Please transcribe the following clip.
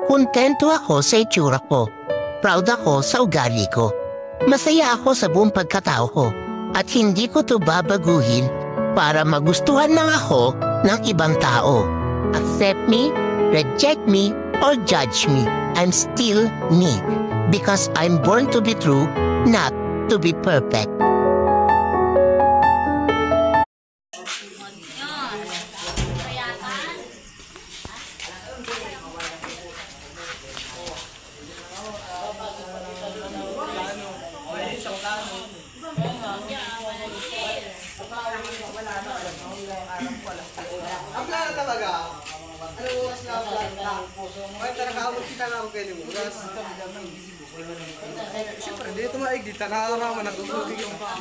Kontento ako sa itsura ko. Proud ako sa ugali ko. Masaya ako sa buong pagkatao ko. At hindi ko to babaguhin para magustuhan lang ako ng ibang tao. Accept me, reject me, or judge me. I'm still me. Because I'm born to be true, not to be perfect. Ang plano talaga, ano oras na ang plano na? Ay, tarakaabot kita na ako kayo mo. Siyempre, dito maigdi, tarakaabot na nagugugig yung pa.